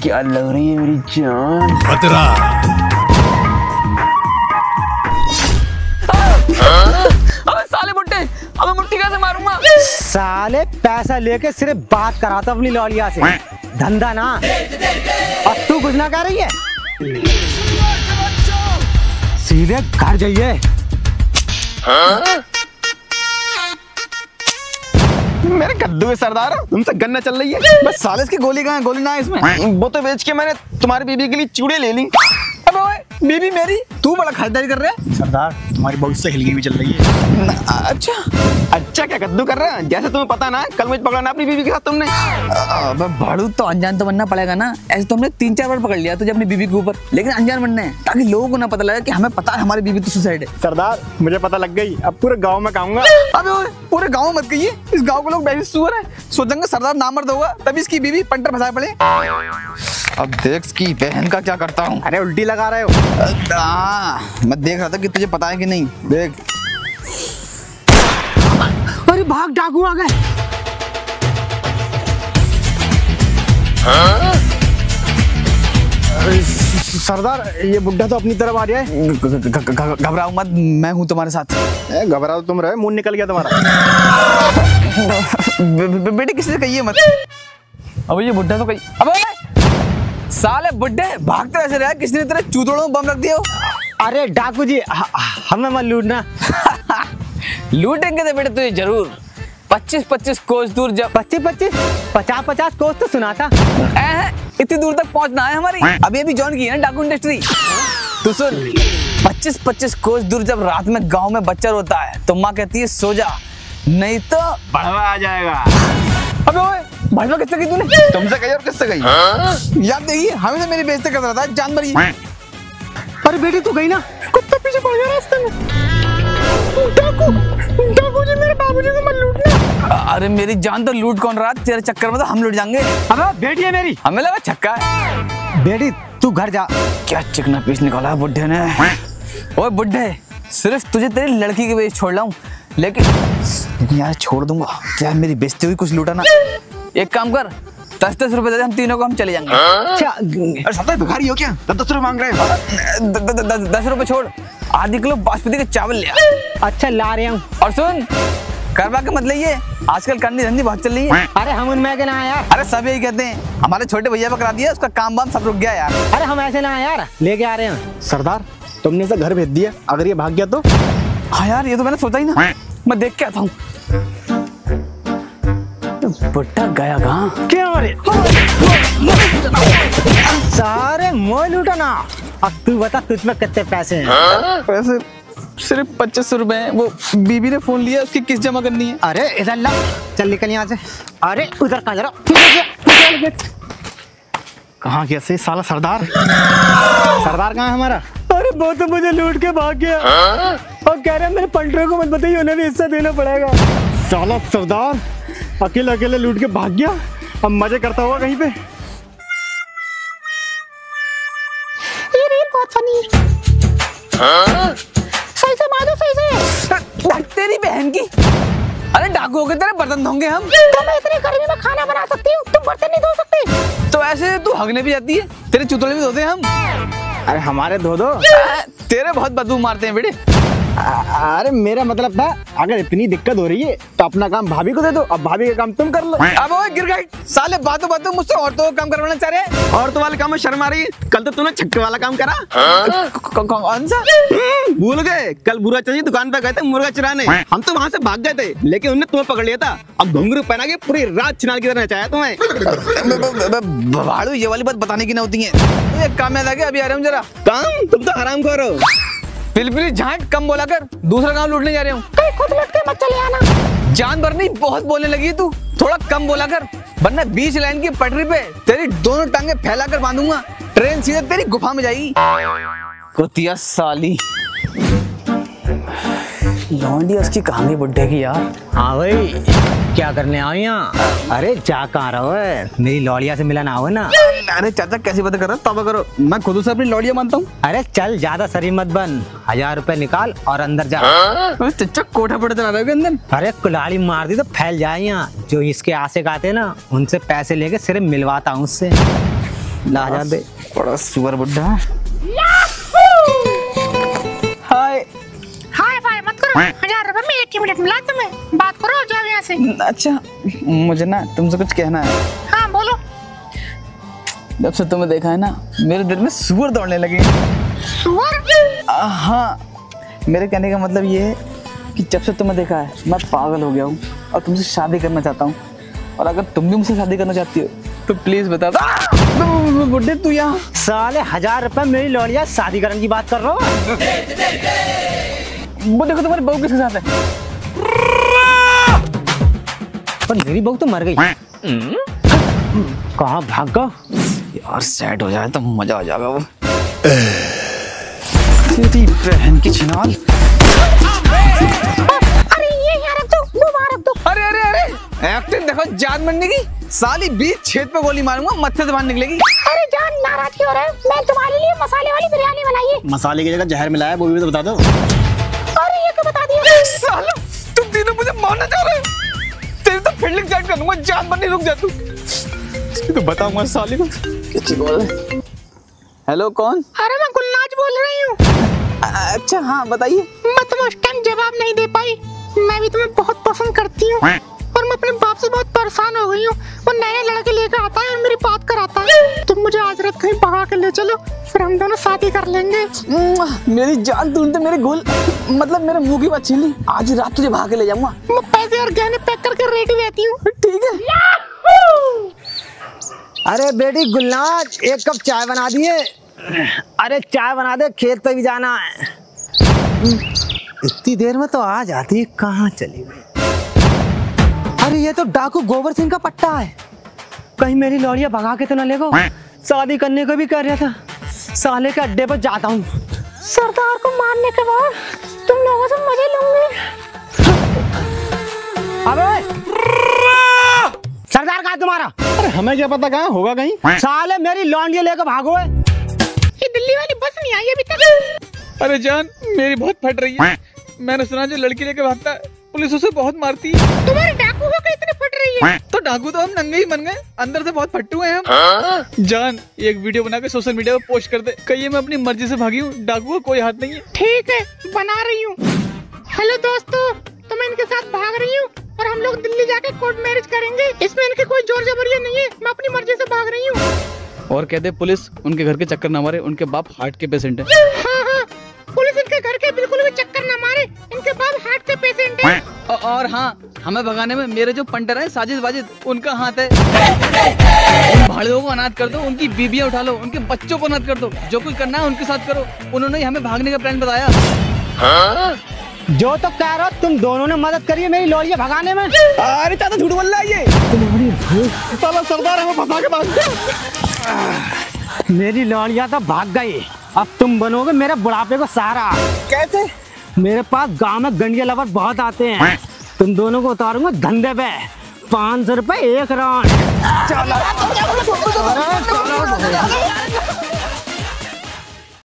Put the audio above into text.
क्या लग रही है मेरी जान। खतरा। अबे साले बुड्ढे, अबे मुट्ठी कैसे मारूंगा? साले पैसा लेके सिर्फ बात कराता अपनी लौलिया से, धंधा ना। अब तू कुछ ना कर रही है, सीधे घर जाइए। मेरे कद्दू के सरदार, तुमसे गन्ना चल रही है। बस साले इसकी गोली कहाँ है? गोली ना है इसमें। वो तो बेच के मैंने तुम्हारी बीबी के लिए चूड़े ले ली। अबे ओए, बीबी मेरी, तू बड़ा खरीदारी कर रहा है। सरदार तुम्हारी बहुत सहेली भी चल रही है। अच्छा अच्छा, क्या कद्दू कर रहा है? जैसे तुम्हें पता ना, कल मुझे पकड़ना अपनी बीबी के साथ तुमने। अबे भाड़ू, तो अनजान तो बनना पड़ेगा ना। ऐसे तो हमने 3-4 बार पकड़ लिया तुझे अपनी बीबी के ऊपर, लेकिन अनजान बनना है ताकि लोगों को ना पता लगे कि हमें पता है हमारी बीबी तो सुसाइड है। सरदार मुझे पता लग गई, अब पूरे गाँव में कहूँगा। अबे ओए, पूरे गाँव मत कहिए, इस गाँव के लोग बेबी सुअर है, सोचेंगे सरदार नामर्द होगा तभी इसकी बीबी पंटर फंसाए पड़े। अब देख इसकी बहन का क्या करता हूँ। अरे उल्टी लगा रहे हो। मैं देख रहा था कि तुझे पता है कि नहीं। देख, अरे भाग, डाकू आ गए। सरदार ये बुड्ढा तो अपनी तरफ आ रहा है। घबराओ मत, मैं हूँ तुम्हारे साथ। घबराओ तुम रहे, मुंह निकल गया तुम्हारा। बेटे किसी से कहिए मत। अब ये बुड्ढा तो कही, अबे साले बुड्ढे भागते ऐसे रहा, किसने तेरे चूतड़ों में बम रख दिया? अरे डाकू जी, हमें मत लूटना। लूटेंगे तो बेटे तुझे जरूर। 25-25 कोस दूर, जब 50-50 कोस तो सुना था। इतनी दूर तक पहुंचना है हमारी। अभी अभी जॉइन की है ना डाकू इंडस्ट्री। तू सुन, 25-25 कोस दूर जब रात में गांव में बच्चा रोता है तो माँ कहती है सो जा, नहीं तो बढ़वा आ जाएगा। अबे ओए, बढ़वा किससे कही तूने? तुमसे कही और किससे कही? याद देखिए, हमेशा मेरी बेइज्जती कर रहा था जानवर ही। अरे बेटी तू गई ना, कुत्ता पीछे पड़ गया रास्ते में। डाकू जी, मेरे बाबूजी को मत लूटना। अरे मेरी जान, तो लूट कौन रहा? तेरे चक्कर में तो हम लूट जाएंगे। अबे बेटी है मेरी। हमें लगा छक्का है। बेटी तू घर जा। क्या चिकना पीस निकाला है बुड्ढे ने। ओए बुड्ढे, सिर्फ तुझे तेरी लड़की की वजह से छोड़ लाऊं, लेकिन यार छोड़ दूंगा तो यार मेरी बेइज्जती हुई, कुछ लूटा ना। एक काम कर, 10-10 रुपए दे दे, हम तीनों को हम चले जाएंगे। अच्छा, अरे सत्ता भिखारी हो क्या? 10 रुपए मांग रहे हैं। 10 रुपए छोड़, आधी किलो बासमती के चावल ले आ। अच्छा ला रहा हूँ। और सुन, करवा के मत लिए, आजकल करनी धंधी बहुत चल रही है। अरे हम उनमें के ना यार। अरे सब यही कहते हैं, हमारे छोटे भैया पकड़ा दिया, उसका काम वाम सब रुक गया यार। अरे हम ऐसे ना यार, लेके आ रहे हैं। सरदार तुमने इसे घर भेज दिया, अगर ये भाग गया तो? हाँ यार, ये तो मैंने सोचा ही ना। मैं देख के आता हूँ। बुड्ढा गया कहाँ? क्या अरे सारे मोह लूटा ना। अब तू बता तुझ में कितने पैसे हैं? पैसे सिर्फ 25 रुपए हैं। वो बीबी ने फोन लिया, उसकी किस्त जमा करनी है। अरे इधर ला, चल निकल यहाँ से। अरे उधर कहाँ जरा, कहाँ गया से साला सरदार? सरदार कहाँ है हमारा? अरे वो तो मुझे लूट के भाग गया और कह रहे हैं मेरे पंटरों को मत बताइए, उन्हें भी हिस्सा देना पड़ेगा। साला सरदार अकेले अकेले लूट के भाग गया, अब मजे करता होगा कहीं पे। ये रील बहुत फनी है। सही से मारो, सही से। तेरी बहन की। अरे डाकू हो गए तेरे, बर्तन धोंगे हम। तो मैं इतनी गर्मी में खाना बना सकती हूँ, तुम बर्तन नहीं धो सकते। तो ऐसे तू हगने भी जाती है, तेरे चुतड़े भी धोते हैं हम। अरे हमारे धो दो। तेरे बहुत बदबू मारते हैं बेटे। अरे मेरा मतलब था, अगर इतनी दिक्कत हो रही है तो अपना काम भाभी को दे दो, अब भाभी का काम तुम कर लो। अब ओए गिर गए साले, बातों बातों मुझसे औरतों का काम करवाना चाह रहे हैं। औरतों वाले काम में शर्म आ रही है? कल तो तूने छक्के वाला काम करा। कौन सा? भूल गए? कल बुरा चाहिए दुकान पे गए थे मुर्गा चुराने, हम तो वहाँ से भाग गए थे, लेकिन उन्होंने तुम्हें पकड़ लिया था। अब घुंघरू पहना के पूरी रात चिनार की तरह नचाया तुम्हें। भाड़ू, ये वाली बात बताने की ना होती है। एक काम याद आ गया, अभी आ रहा हूँ जरा। काम? तुम तो हराम करो। पिलपिली झांट, कम बोला कर, दूसरा काम लूटने जा रहे हूँ। खुद लौट के मत चले आना। जान भर नहीं, बहुत बोलने लगी है तू, थोड़ा कम बोला कर, वरना बीच लाइन की पटरी पे तेरी दोनों टांगे फैला कर बांधूंगा, ट्रेन सीधे तेरी गुफा में जाएगी। कुतिया साली। लौंडी उसकी कहानी बुड्ढे की यार। हाँ भाई, क्या करने आओ यहाँ? अरे जा कहाँ रहो है? मेरी लौड़िया से मिला ना हो ना। अरे चाचा कैसी बातें कर रहा है, तौबा करो, मैं खुद से अपनी लौड़िया मानता हूँ। अरे चल ज्यादा शरीर मत बन, 1000 रुपए निकाल और अंदर जा। चाचा कोठा पड़े चला रहे हो अंदर। अरे कुल्हाड़ी मार दी तो फैल जाए यहाँ। जो इसके आशिक आते ना, उनसे पैसे लेके सिर्फ मिलवाता हूँ उससे। ला हजार दे। बड़ा सुअर बुड्ढा। हाय। हाय फाय मत करो, 1000 रुपए में 1 मिनट मिला तुम्हें, बात करो जाओ यहाँ से। अच्छा मुझे ना तुमसे कुछ कहना है। हाँ बोलो। जब से तुम्हें देखा है ना मेरे दिल में सुअर दौड़ने लगे। सुअर? हाँ, मेरे कहने का मतलब ये है कि जब से तुम्हें देखा है मैं पागल हो गया हूँ और तुमसे शादी करना चाहता हूँ। और अगर तुम भी मुझसे शादी करना चाहती हो तो प्लीज बता दो। बुड्ढे तू यहाँ साले 1000 रुपए मेरी लौड़िया शादी करने की बात कर रहा हूँ। बुड्ढे को तुम्हारी बहू किसके साथ है? पर मेरी बहू तो मर गई। कहाँ भाग गया? यार सेट हो जाए तो मजा आ जाएगा। वो तेरी बहन की छिनाल। अरे ये यहाँ रख दो, वो वहाँ रख दो। अरे अरे अरे एक्टिंग देखो जान बनने की। साली 20 छेद पे गोली मारूंगा, मत्थे से बाहर निकलेगी। अरे जान नाराज क्यों हो रहे हो? मैं तुम्हारे लिए मसाले वाली बिरयानी बनाई है। मसाले की जगह जहर मिलाया, वो भी तो बता दो। अरे ये क्यों बता दिया? साला तुम तीनों मुझे मारना चाह रहे हो। तेरी तो फील्डिंग सेट कर दूंगा, जान बनने रुक जा तू। इसकी तो बताऊंगा साली को। किसी बोल। हेलो कौन? अरे मैं गुलनाज बोल रही हूँ। अच्छा हाँ बताइए। मैं तुम्हें उस टाइम जवाब नहीं दे पाई। मैं भी तुम्हें बहुत पसंद करती हूँ और मैं अपने बाप से बहुत परेशान हो गई हूँ। वो नए लड़के लेकर आता है और मेरी बात कराता है। तुम मुझे आज रात कहीं भगा के ले चलो, फिर हम दोनों शादी कर लेंगे। मेरी जान तूने तो मेरे गोल मतलब मेरे मुंह की बात छीन ली। आज रात तुझे भाग के ले जाऊंगा। मैं पैसे और गहने पैक करके रेडी रहती हूँ। ठीक है। अरे बेटी गुलनाज 1 कप चाय बना दिए। अरे चाय बना दे, खेत पे भी जाना है। इतनी देर में तो आ जाती, कहाँ चली गई? अरे ये तो डाकू गोबर सिंह का पट्टा है। कहीं मेरी लौड़िया भगा के तो न ले गो। शादी करने को भी कर रहा था। साले के अड्डे पर जाता हूँ। सरदार को मारने के बाद तुम लोगों से मजे लूंगी। अबे सरदार कहाँ तुम्हारा? अरे हमें क्या पता कहाँ होगा कहीं। साले मेरी लौंडिया लेकर भागो है। ये दिल्ली वाली बस नहीं आई अभी तक। अरे जान मेरी बहुत फट रही है। मैंने सुना जो लड़की लेके भागता है पुलिस उसे बहुत मारती है। तुम्हारे डाकू को इतनी फट रही है? तो डाकू तो हम नंगे ही बन गए, अंदर से बहुत फट्टू हैं हम। जान एक वीडियो बना के सोशल मीडिया पे पोस्ट कर दे, कहिए मैं अपनी मर्जी से भागी हूँ, डाकू का कोई हाथ नहीं है। ठीक है बना रही हूँ। हेलो दोस्तों, तो मैं इनके साथ भाग रही हूँ और हम लोग दिल्ली जाके कोर्ट मैरिज करेंगे। इसमें इनकी कोई जोर जबरियत नहीं है, मैं अपनी मर्जी से भाग रही हूँ। और कहते पुलिस उनके घर के चक्कर ना मारे, उनके बाप हार्ट के पेशेंट है। हाँ हाँ, पुलिस इनके घर के बिल्कुल भी चक्कर ना मारे, इनके बाप हार्ट के पेशेंट है। और हाँ, हमें भगाने में मेरे जो पंटर है साजिद वाजिद, उनका हाथ है। उन भाड़ियों को अनाथ कर दो, उनकी बीबियां उठा लो, उनके बच्चों को अनाथ कर दो, जो कुछ करना है उनके साथ करो। उन्होंने ही हमें भागने का प्लान बताया। जो तो कह रहा तुम दोनों ने मदद करी है मेरी लौड़िया भगाने में। अरे चाचा झूठ बोल रहा है ये। साला सरदार हमें फंसा के भाग गया। मेरी लौड़िया तो भाग गई, अब तुम बनोगे मेरे बुढ़ापे को सहारा। कैसे? मेरे पास गांव में गंडिया लवर बहुत आते हैं, तुम दोनों को उतारूंगा धंधे पे। 500 रुपए 1 राउंड। चलो